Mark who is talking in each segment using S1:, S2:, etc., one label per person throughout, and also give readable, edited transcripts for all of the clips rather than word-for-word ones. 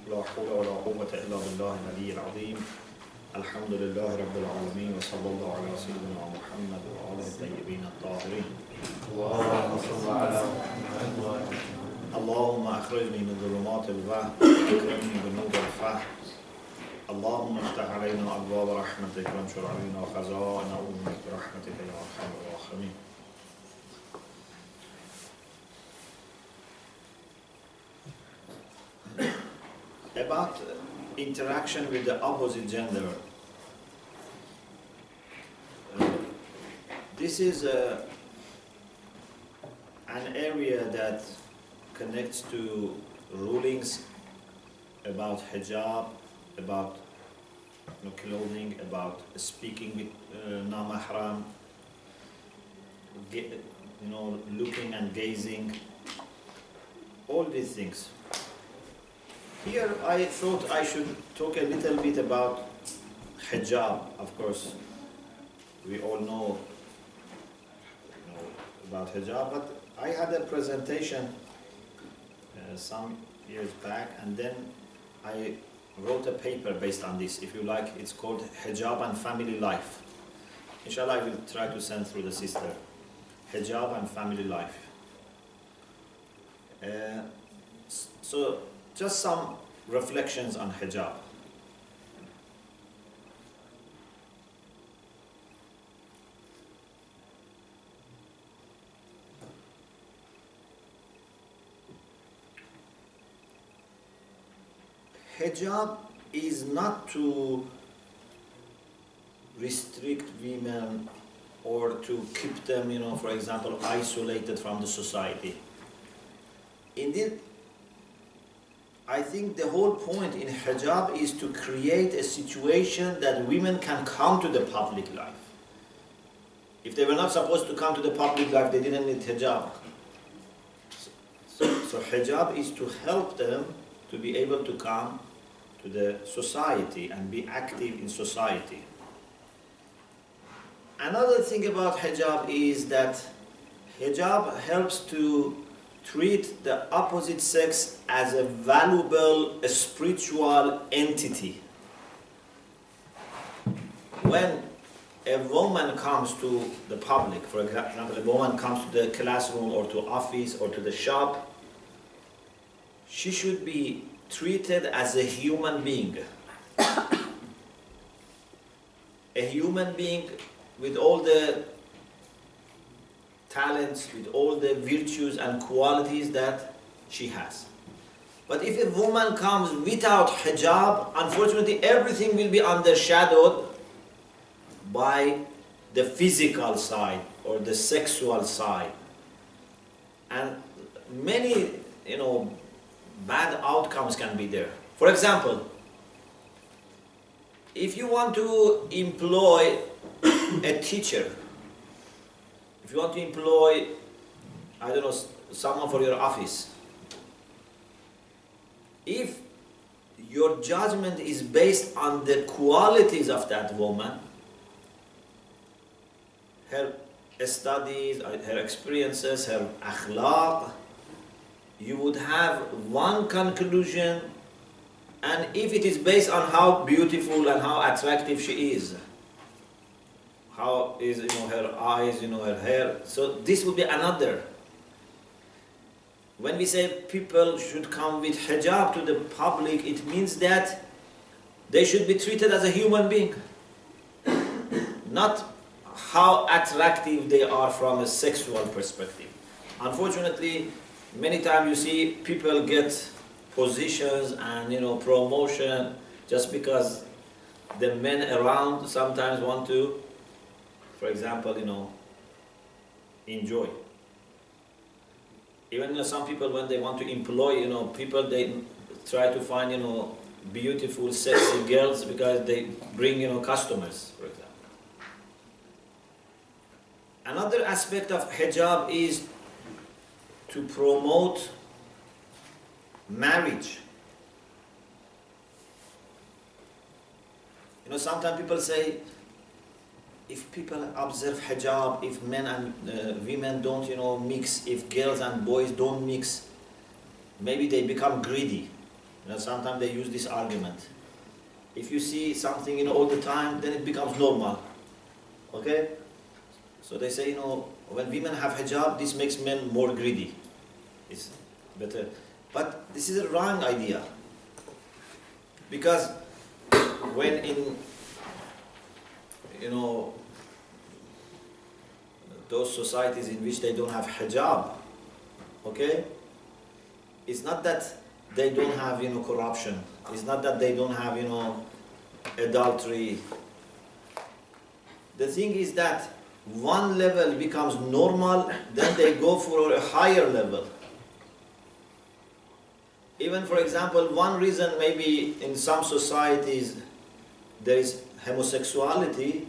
S1: لا حول ولا قوة إلا بالله العلي العظيم. الحمد لله رب العالمين وصلى الله على سيدنا محمد وآله الطيبين الطاهرين.
S2: اللهم صل على محمد.
S1: اللهم أخرجني من ظلمات الوهم وأكرمني بنور الفهم. اللهم افتح علينا أبواب رحمتك وانشر علينا خزائن أمك برحمتك يا أرحم الراحمين. About interaction with the opposite gender. This is an area that connects to rulings about hijab, about clothing, about speaking with non-mahram, looking and gazing, all these things. Here I thought I should talk a little bit about hijab. Of course, we all know about hijab, but I had a presentation some years back, and then I wrote a paper based on this. If you like, it's called Hijab and Family Life. Inshallah, I will try to send through the sister. Hijab and Family Life. So, just some reflections on hijab. Hijab is not to restrict women or to keep them, for example, isolated from the society. Indeed, I think the whole point in hijab is to create a situation that women can come to the public life. If they were not supposed to come to the public life, they didn't need hijab. So hijab is to help them to be able to come to the society and be active in society. Another thing about hijab is that hijab helps to treat the opposite sex as a valuable spiritual entity. When a woman comes to the public, for example, a woman comes to the classroom or to office or to the shop, she should be treated as a human being. A human being with all the talents, with all the virtues and qualities that she has. But if a woman comes without hijab, unfortunately everything will be undershadowed by the physical side or the sexual side. And many, bad outcomes can be there. For example, if you want to employ a teacher, if you want to employ, someone for your office, if your judgment is based on the qualities of that woman, her studies, her experiences, her akhlaq, you would have one conclusion, and if it is based on how beautiful and how attractive she is, how is her eyes, her hair, so this would be another. When we say people should come with hijab to the public, it means that they should be treated as a human being, not how attractive they are from a sexual perspective. Unfortunately, many times you see people get positions and promotion just because the men around sometimes want to, for example, enjoy. Even some people, when they want to employ, people, they try to find, beautiful, sexy girls because they bring, customers, for example. Another aspect of hijab is to promote marriage. Sometimes people say, if people observe hijab, if men and women don't, mix, if girls and boys don't mix, maybe they become greedy. You know, sometimes they use this argument. If you see something, you know, all the time, then it becomes normal. Okay? So they say, you know, when women have hijab, this makes men more greedy. It's better. But this is a wrong idea. Because when in, you know, those societies in which they don't have hijab, okay? It's not that they don't have, you know, corruption. It's not that they don't have, you know, adultery. The thing is that one level becomes normal, then they go for a higher level. Even, for example, one reason maybe in some societies there is homosexuality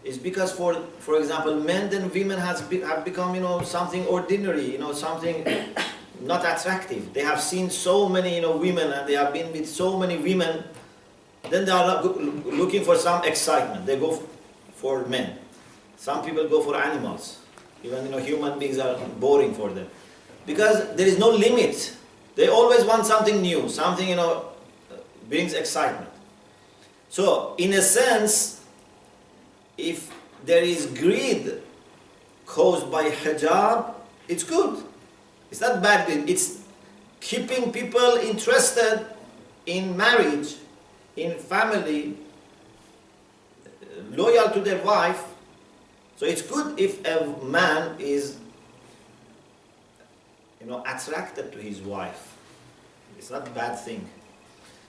S1: is because, for example, men and women have become, you know, something ordinary, you know, something not attractive. They have seen so many, you know, women, and they have been with so many women, then they are looking for some excitement. They go for men. Some people go for animals. Even, you know, human beings are boring for them. Because there is no limit. They always want something new, something, you know, brings excitement. So, in a sense, if there is greed caused by hijab, it's good. It's not bad greed. It's keeping people interested in marriage, in family, loyal to their wife. So it's good if a man is, you know, attracted to his wife. It's not a bad thing.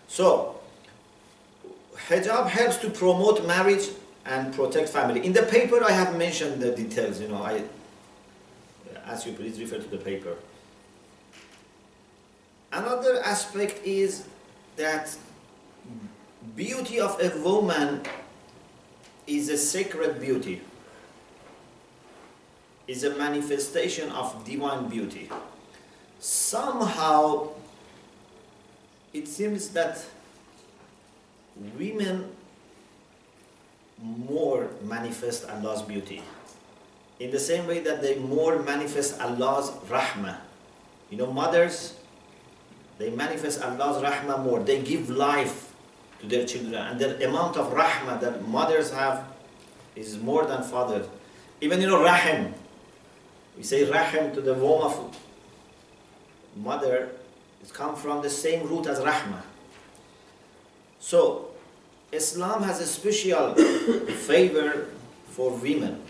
S1: So, hijab helps to promote marriage and protect family. In the paper I have mentioned the details, you know, I ask you please refer to the paper. Another aspect is that beauty of a woman is a sacred beauty. Is a manifestation of divine beauty. Somehow it seems that women more manifest Allah's beauty. In the same way that they more manifest Allah's rahmah. You know, mothers, they manifest Allah's rahmah more. They give life to their children. And the amount of rahmah that mothers have is more than fathers. Even, you know, rahim. We say rahim to the womb of mother. It comes from the same root as rahmah. So, Islam has a special favor for women.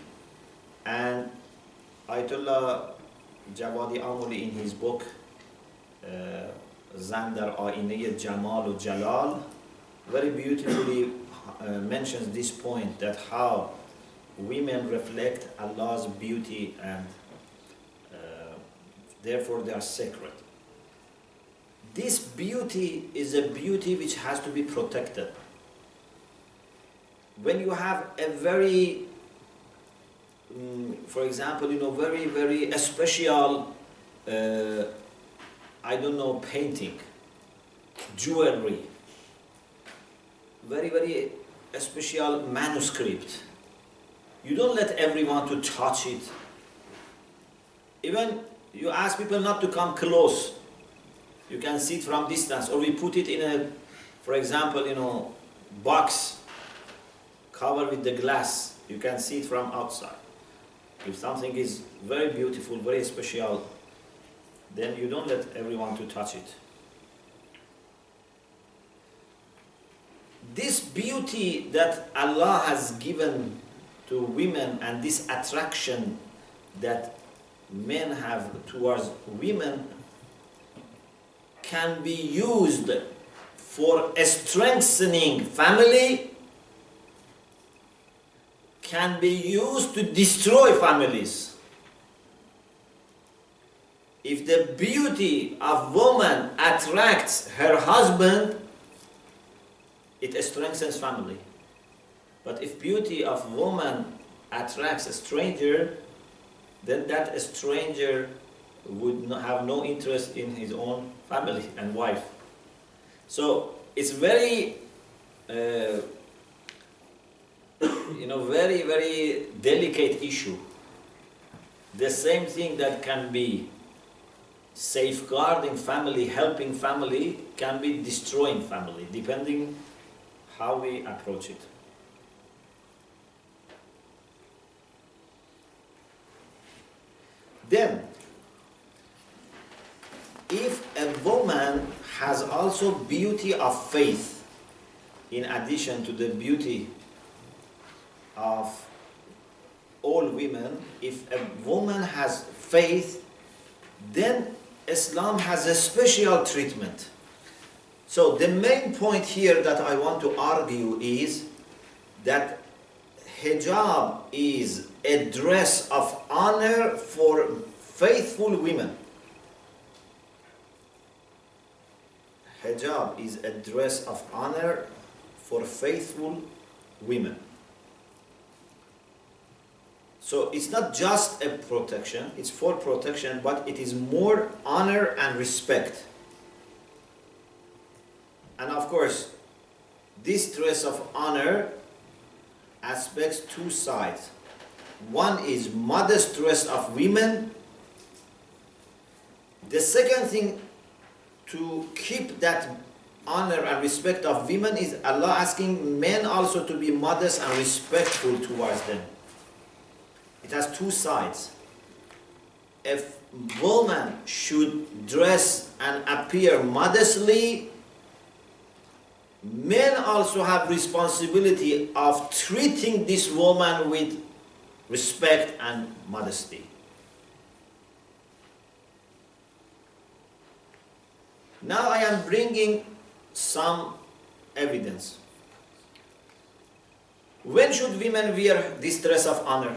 S1: And Ayatollah Jawadi Amuli in his book, Zan dar A'ineh Jamal u Jalal, very beautifully mentions this point, that how women reflect Allah's beauty and therefore they are sacred. This beauty is a beauty which has to be protected. When you have a very, for example, you know, very, very special, I don't know, painting, jewelry, very, very special manuscript, you don't let everyone to touch it. Even you ask people not to come close. You can see it from distance, or we put it in a, for example, you know, box covered with the glass. You can see it from outside. If something is very beautiful, very special, then you don't let everyone to touch it. This beauty that Allah has given to women and this attraction that men have towards women can be used for strengthening family, can be used to destroy families. If the beauty of woman attracts her husband, it strengthens family. But if beauty of woman attracts a stranger, then that stranger would not have no interest in his own family and wife. So it's very, you know, very, very delicate issue. The same thing that can be safeguarding family, helping family, can be destroying family, depending how we approach it. Then, if a woman has also beauty of faith, in addition to the beauty of all women, if a woman has faith, then Islam has a special treatment. So the main point here that I want to argue is that hijab is a dress of honor for faithful women. Hijab is a dress of honor for faithful women. So it's not just a protection, it's for protection, but it is more honor and respect. And of course, this dress of honor aspects two sides. One is modest dress of women. The second thing to keep that honor and respect of women is Allah asking men also to be modest and respectful towards them. It has two sides. If woman should dress and appear modestly, men also have responsibility of treating this woman with respect and modesty. Now I am bringing some evidence. When should women wear this dress of honor?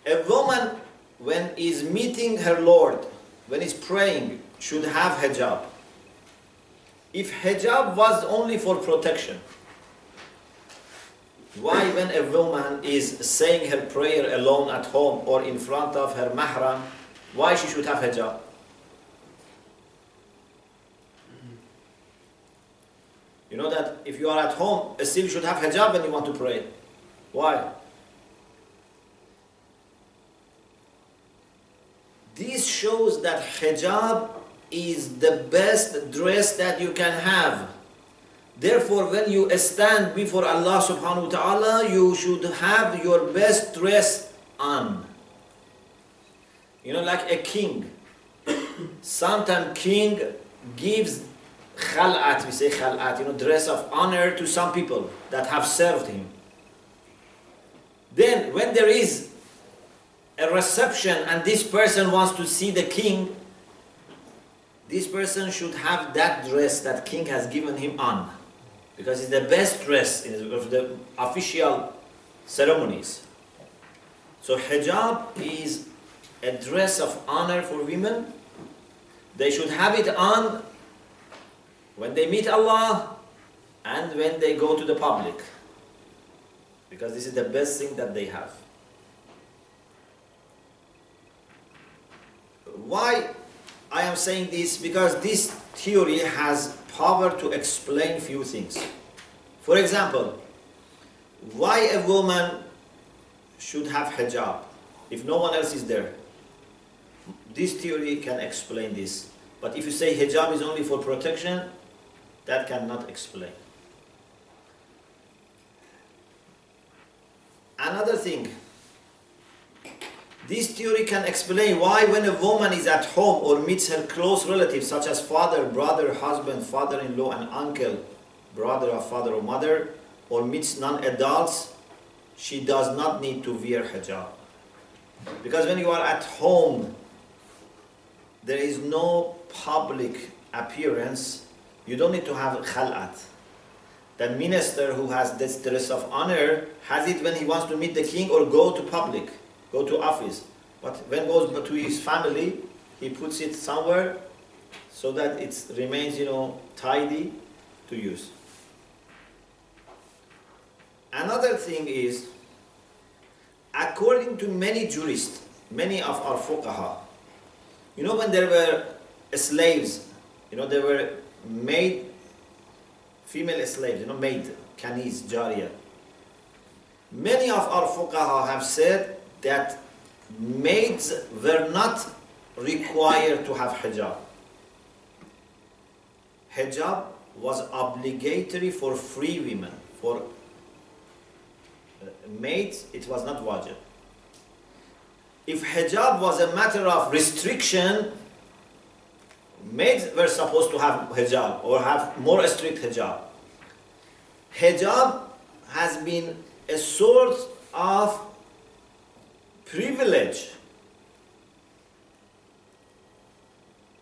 S1: A woman, when is meeting her Lord, when is praying, should have hijab. If hijab was only for protection, why when a woman is saying her prayer alone at home or in front of her mahram, why she should have hijab? You know that if you are at home, still you should have hijab when you want to pray. Why? This shows that hijab is the best dress that you can have. Therefore, when you stand before Allah subhanahu wa ta'ala, you should have your best dress on. You know, like a king. Sometimes king gives khal'at, we say khal'at, you know, dress of honor to some people that have served him. Then, when there is a reception and this person wants to see the king, this person should have that dress that king has given him on, because it's the best dress of the official ceremonies. So hijab is a dress of honor for women. They should have it on when they meet Allah and when they go to the public, because this is the best thing that they have. Why I am saying this? Because this theory has power to explain few things. For example, why a woman should have hijab if no one else is there? This theory can explain this. But if you say hijab is only for protection, that cannot explain. Another thing, this theory can explain why when a woman is at home or meets her close relatives such as father, brother, husband, father-in-law and uncle, brother of father or mother, or meets non-adults, she does not need to wear hijab. Because when you are at home, there is no public appearance, you don't need to have khal'at. The minister who has this dress of honor has it when he wants to meet the king or go to public, go to office. But when he goes to his family, he puts it somewhere so that it remains, tidy to use. Another thing is, according to many jurists, many of our fuqaha, when there were slaves, there were maid, female slaves, maid, kanis, jariya. Many of our fuqaha have said that maids were not required to have hijab. Hijab was obligatory for free women. For maids, it was not wajib. If hijab was a matter of restriction, maids were supposed to have hijab or have more strict hijab. Hijab has been a source of privilege.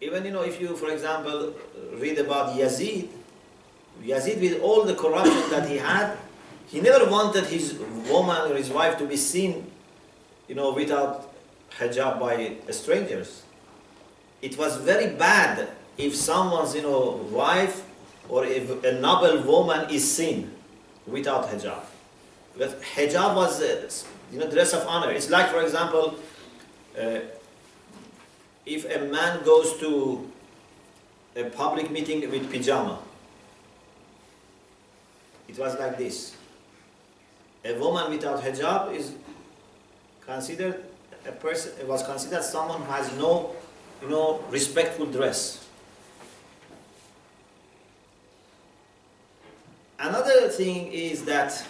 S1: Even, if you, for example, read about Yazid with all the corruption that he had, he never wanted his woman or his wife to be seen, without hijab by strangers. It was very bad if someone's, wife or if a noble woman is seen without hijab. Because hijab was, dress of honor. It's like, for example, if a man goes to a public meeting with pajama, it was like this. A woman without hijab is considered a person. It was considered someone who has no, respectful dress. Another thing is that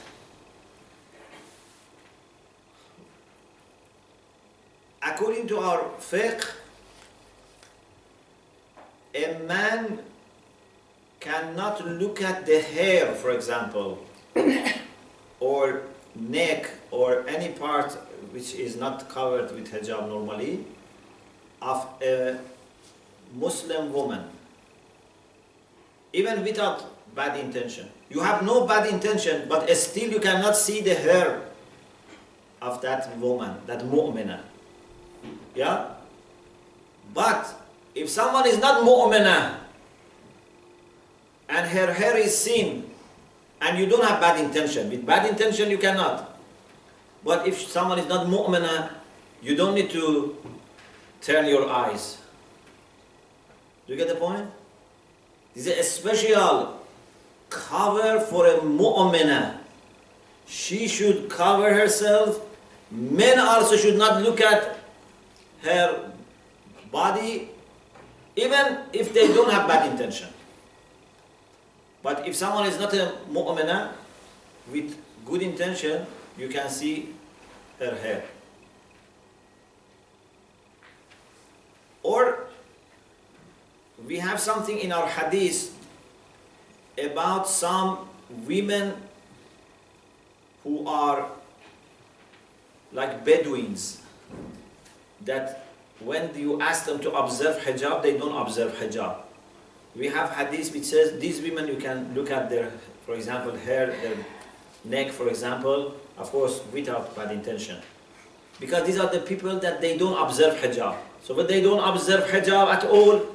S1: according to our fiqh, a man cannot look at the hair, for example, or neck, or any part which is not covered with hijab normally, of a Muslim woman, even without bad intention. You have no bad intention, but still you cannot see the hair of that woman, that mu'minah. Yeah? But if someone is not mu'minah and her hair is seen and you don't have bad intention, with bad intention you cannot. But if someone is not mu'minah, you don't need to turn your eyes. Do you get the point? This is a special cover for a mu'minah. She should cover herself. Men also should not look at her body, even if they don't have bad intention. But if someone is not a mu'minah, with good intention, you can see her hair. Or we have something in our hadith about some women who are like Bedouins, that when you ask them to observe hijab, they don't observe hijab. We have hadith which says these women, you can look at their, for example, hair, their neck, for example, of course without bad intention. Because these are the people that they don't observe hijab. So when they don't observe hijab at all,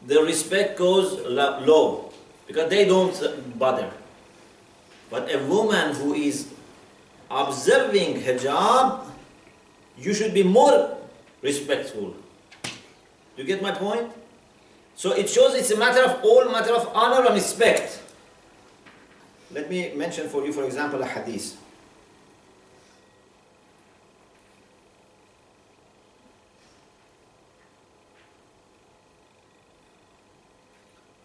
S1: the respect goes low, because they don't bother. But a woman who is observing hijab, you should be more respectful. Do you get my point? So it shows it's a matter of honor and respect. Let me mention for you, for example, a hadith.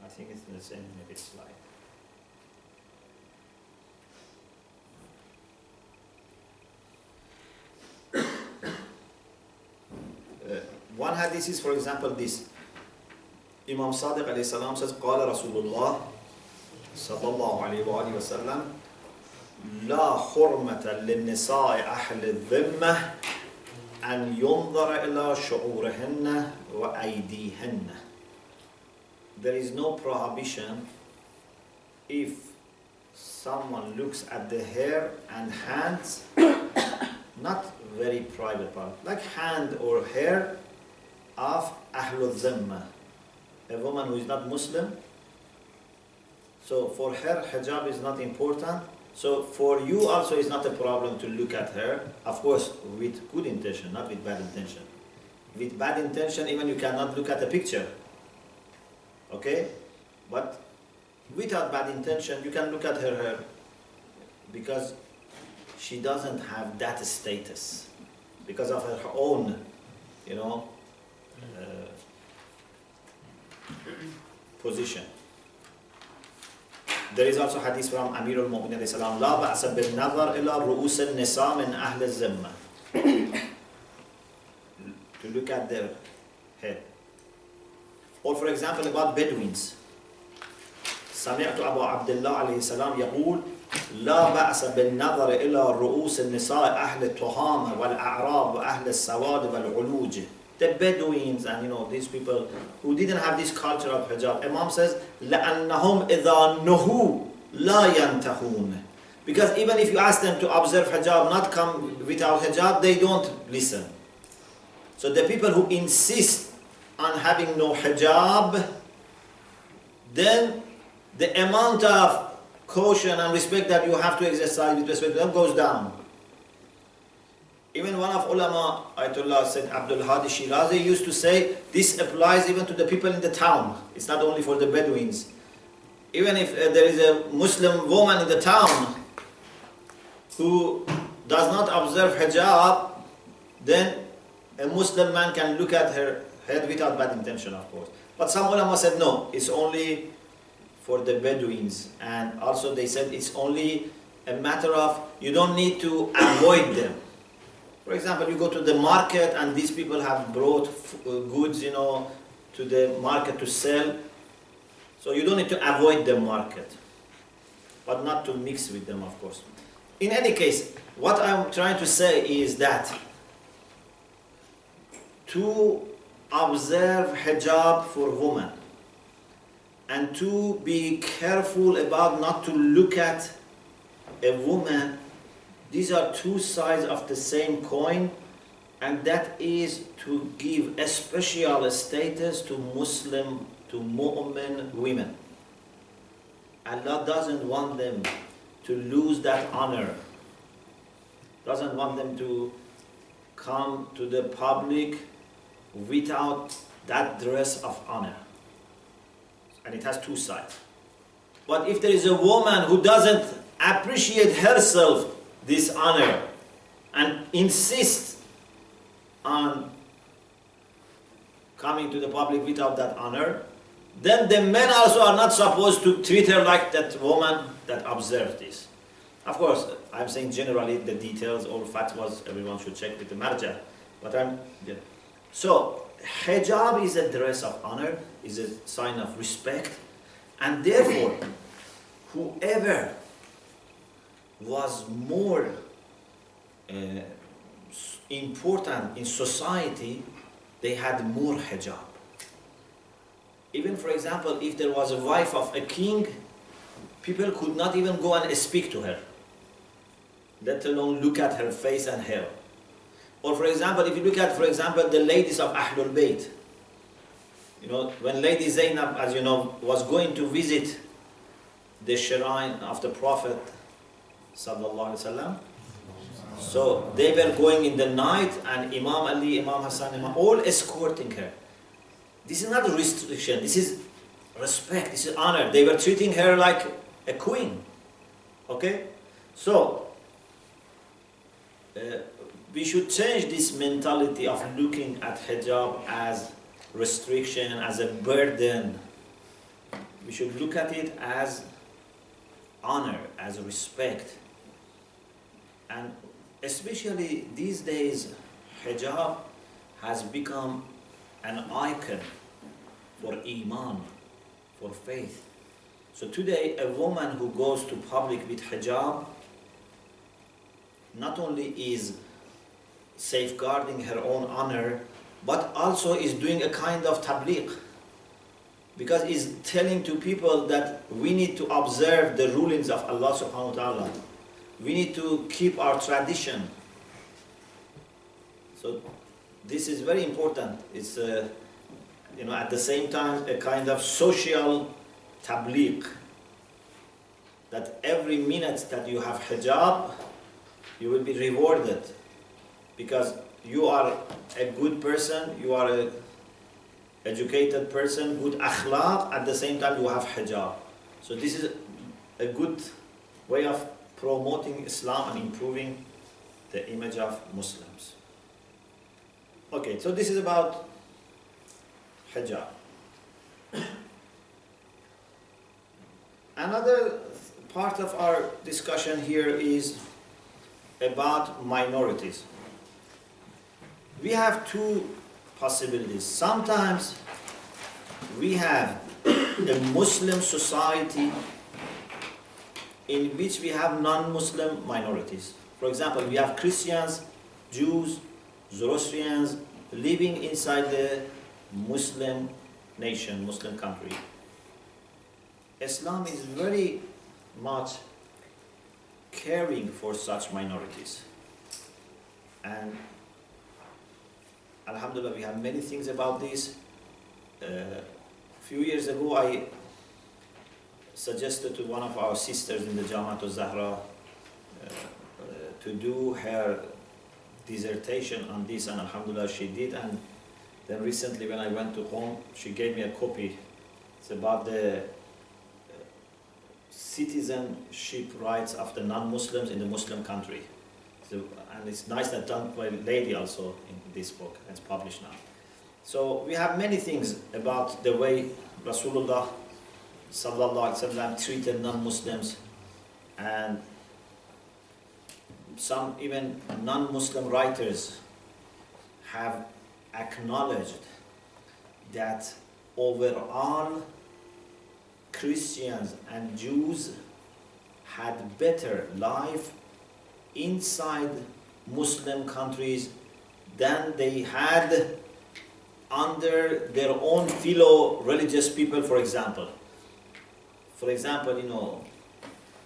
S1: I think it's the same, maybe slide. One hadith is, for example, this. Imam Sadiq alayhi salam says, قال رسول الله صلى الله عليه وآله وسلم لا حرمة للنساء أهل الذمة أن ينظر إلى شعورهن وأيديهن. There is no prohibition if someone looks at the hair and hands, not very private part, like hand or hair of Ahlul Zimma, a woman who is not Muslim. So for her, hijab is not important. So for you also is not a problem to look at her, of course with good intention, not with bad intention. With bad intention, even you cannot look at a picture. Okay? But without bad intention, you can look at her hair, because she doesn't have that status. because of her own, position. There is also hadith from Amir al-Mu'minin alayhi salam, لا بأس بالنظر إلى رؤوس النساء من أهل الذمة. To look at their head. Or for example about Bedouins. سمعت أبو عبد الله عليه السلام يقول لا بأس بالنظر إلى رؤوس النساء أهل التهامة والأعراب وأهل السواد والعلوج. The Bedouins and these people who didn't have this culture of hijab. Imam says لأنهم إذا نهوا لا ينتهون. Because even if you ask them to observe hijab, not come without hijab, they don't listen. So the people who insist on having no hijab, then the amount of caution and respect that you have to exercise with respect to them goes down. Even one of ulama, Ayatollah said Abdul Hadi Shirazi, used to say this applies even to the people in the town. It's not only for the Bedouins. Even if there is a Muslim woman in the town who does not observe hijab, then a Muslim man can look at her head without bad intention, of course. But some ulama said no, it's only for the Bedouins. And also they said it's only a matter of you don't need to avoid them. For example, you go to the market and these people have brought goods, to the market to sell. So you don't need to avoid the market, but not to mix with them, of course. In any case, what I'm trying to say is that to observe hijab for women and to be careful about not to look at a woman, these are two sides of the same coin, and that is to give a special status to Muslim, to mu'min women. Allah doesn't want them to lose that honor, doesn't want them to come to the public without that dress of honor. And it has two sides. But if there is a woman who doesn't appreciate herself this honor and insists on coming to the public without that honor, then the men also are not supposed to treat her like that woman that observed this. Of course, I'm saying generally the details, all fatwas, everyone should check with the marja. But So, hijab is a dress of honor, is a sign of respect, and therefore, whoever was more important in society, they had more hijab. Even for example, if there was a wife of a king, people could not even go and speak to her, let alone look at her face and hair. Or for example, if you look at, for example, the ladies of Ahlul Bayt, when Lady Zainab, as you know, was going to visit the shrine of the Prophet Sallallahu Alaihi Wasallam, so they were going in the night, and Imam Ali, Imam Hassan, all escorting her. This is not a restriction, this is respect, this is honor. They were treating her like a queen. Okay? So, we should change this mentality of looking at hijab as restriction, as a burden. We should look at it as honor, as respect. And especially these days, hijab has become an icon for iman, for faith. So today, a woman who goes to public with hijab not only is safeguarding her own honor, but also is doing a kind of tabligh, because is telling to people that we need to observe the rulings of Allah subhanahu wa ta'ala. We need to keep our tradition. So this is very important. It's at the same time a kind of social tabligh, that every minute that you have hijab, you will be rewarded, because you are a good person, you are an educated person, good akhlaq, at the same time you have hijab. So this is a good way of promoting Islam and improving the image of Muslims. Okay, so this is about hijab. Another part of our discussion here is about minorities. We have two possibilities. Sometimes we have a Muslim society in which we have non-Muslim minorities. For example, we have Christians, Jews, Zoroastrians living inside the Muslim nation, Muslim country. Islam is very much caring for such minorities. And Alhamdulillah, we have many things about this. A few years ago, I suggested to one of our sisters in the Jamaat al-Zahra to do her dissertation on this, and Alhamdulillah she did. And then recently when I went to home, she gave me a copy. It's about the citizenship rights of the non-Muslims in the Muslim country. So, and it's nice that done by a lady also in this book. It's published now. So we have many things about the way Rasulullah sallallahu alaihi wasallam treated non-Muslims, and some even non-Muslim writers have acknowledged that overall Christians and Jews had better life inside Muslim countries than they had under their own fellow religious people. For example,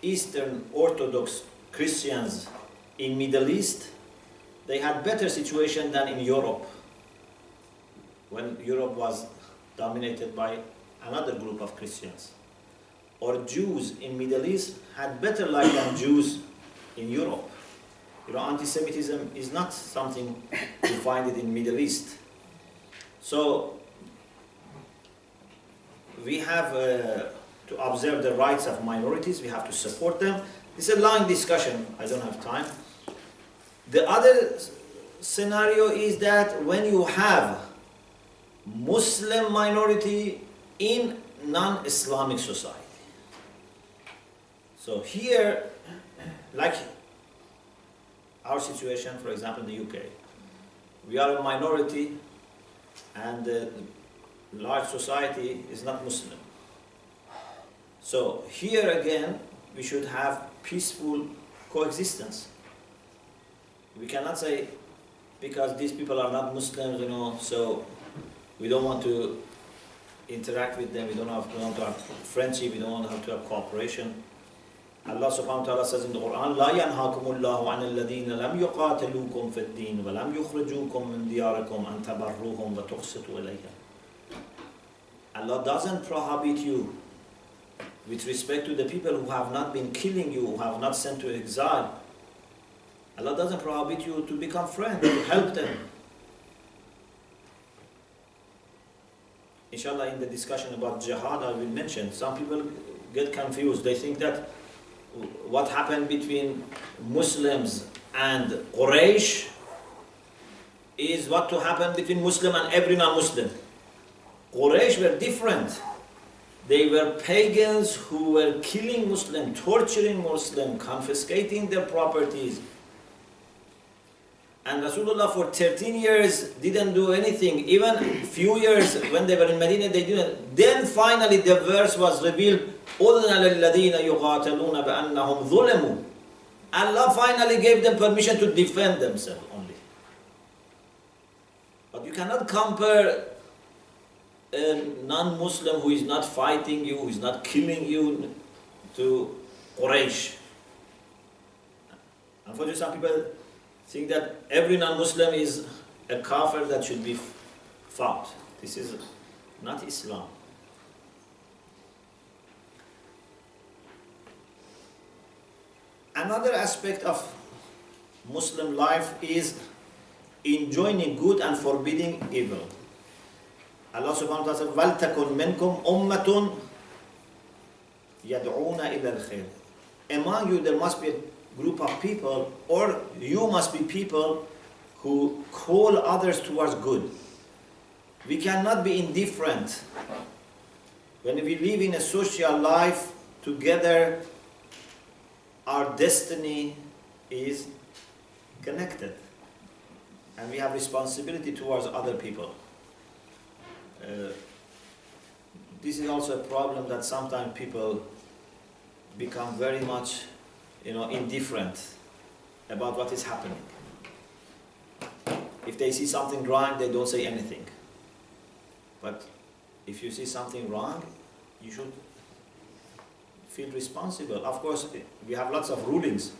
S1: Eastern Orthodox Christians in Middle East, they had better situation than in Europe, when Europe was dominated by another group of Christians. Or Jews in Middle East had better life than Jews in Europe. Anti-Semitism is not something you find it in Middle East. So we have to observe the rights of minorities, we have to support them. It's a long discussion, I don't have time. The other scenario is that when you have Muslim minority in non-Islamic society. So here, like our situation, for example, in the UK, we are a minority and the large society is not Muslim. So here again, we should have peaceful coexistence. We cannot say, because these people are not Muslims, so we don't want to interact with them, we don't want to have friendship, we don't want to have cooperation. Allah subhanahu wa ta'ala says in the Quran, لا ينهاكم الله عن الذين لم يقاتلوكم في الدين ولم يخرجوكم من دياركم أن تبروهم وتقسطوا إليهم. Allah doesn't prohibit you with respect to the people who have not been killing you, who have not sent to exile. Allah doesn't prohibit you to become friends, to help them. Inshallah, in the discussion about jihad, I will mention, some people get confused. They think that what happened between Muslims and Quraysh is what to happen between Muslim and every non-Muslim. Quraysh were different. They were pagans who were killing Muslims, torturing Muslims, confiscating their properties. And Rasulullah for 13 years didn't do anything. Even few years when they were in Medina, they didn't. Then finally the verse was revealed, أُذْنَ لِلَّذِينَ يُقَاتَلُونَ بِأَنَّهُمْ ظُلِمُوا. Allah finally gave them permission to defend themselves only. But you cannot compare a non-Muslim who is not fighting you, who is not killing you, to Quraysh. Unfortunately, some people think that every non-Muslim is a kafir that should be fought. This is not Islam. Another aspect of Muslim life is enjoining good and forbidding evil. Allah subhanahu wa ta'ala says, وَلْتَكُنْ مِنْكُمْ أُمَّةٌ يَدْعُونَ إِلَى الْخَيْرِ. Among you there must be a group of people, or you must be people who call others towards good. We cannot be indifferent. When we live in a social life together, our destiny is connected. And we have responsibility towards other people. This is also a problem that sometimes people become very much, indifferent about what is happening. If they see something wrong, they don't say anything. But if you see something wrong, you should feel responsible. Of course, we have lots of rulings.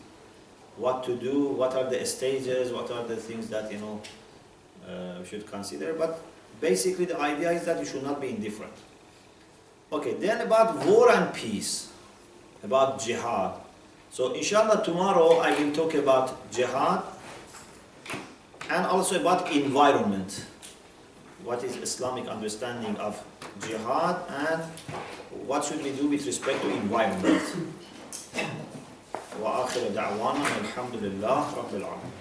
S1: What to do, what are the stages, what are the things that, we should consider. But basically the idea is that you should not be indifferent. Okay, then about war and peace, about jihad. So inshallah tomorrow I will talk about jihad and also about environment. What is Islamic understanding of jihad and what should we do with respect to environment. وآخر دعوانا الحمد لله رب العالمين.